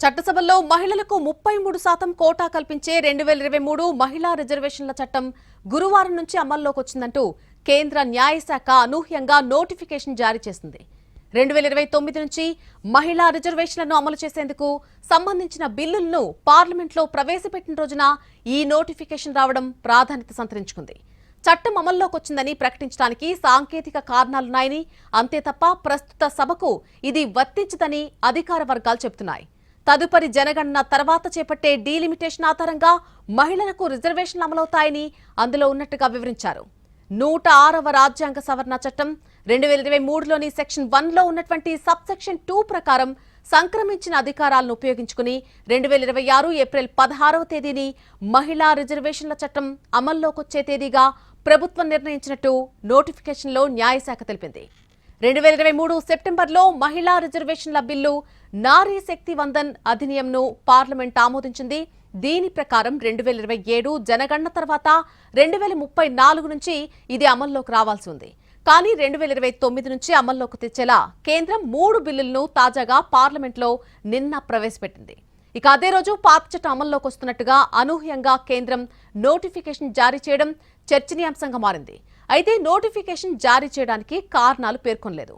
చట్టసభలో మహిళలకు 33% కోటా కల్పించే 2023 మహిళా రిజర్వేషన్ల చట్టం గురువారం నుంచి అమల్లోకి వచ్చిందంటూ కేంద్ర న్యాయశాఖ అనూహ్యంగా నోటిఫికేషన్ జారీ చేసింది. 2029 నుంచి మహిళా రిజర్వేషన్లను అమలు చేసేందుకు సంబంధించిన బిల్లులను పార్లమెంట్లో ప్రవేశపెట్టిన రోజున ఈ నోటిఫికేషన్ రావడం ప్రాధాన్యత సంతరించుకుంది. చట్టం అమల్లోకి వచ్చిందని ప్రకటించడానికి సాంకేతిక కారణాలున్నాయని, అంతే తప్ప ప్రస్తుత సభకు ఇది వర్తించదని అధికార వర్గాలు చెబుతున్నాయి. తదుపరి జనగణన తర్వాత చేపట్టే డీలిమిటేషన్ ఆధారంగా మహిళలకు రిజర్వేషన్లు అమలవుతాయని అందులో ఉన్నట్టుగా వివరించారు. 106వ రాజ్యాంగ సవరణ చట్టం 2023లోని సెక్షన్ 1లో ఉన్నటువంటి సబ్ సెక్షన్ 2 ప్రకారం సంక్రమించిన అధికారాలను ఉపయోగించుకుని 2026 ఏప్రిల్ 16వ తేదీని మహిళా రిజర్వేషన్ల చట్టం అమల్లోకొచ్చే తేదీగా ప్రభుత్వం నిర్ణయించినట్టు నోటిఫికేషన్లో న్యాయశాఖ తెలిపింది. 2023 సెప్టెంబర్లో మహిళా రిజర్వేషన్ల బిల్లు నారీ శక్తి వందన్ అధినియంను పార్లమెంట్ ఆమోదించింది. దీని ప్రకారం 2027 జనగణన తర్వాత 2034 నుంచి ఇది అమల్లోకి రావాల్సి ఉంది. కానీ 2029 నుంచి అమల్లోకి తెచ్చేలా కేంద్రం 3 బిల్లులను తాజాగా పార్లమెంట్లో నిన్న ప్రవేశపెట్టింది. ఇక అదే రోజు పాత చట్టం అమల్లోకి వస్తున్నట్టుగా అనూహ్యంగా కేంద్రం నోటిఫికేషన్ జారీ చేయడం చర్చనీయాంశంగా మారింది. అయితే నోటిఫికేషన్ జారీ చేయడానికి కారణాలు పేర్కొనలేదు.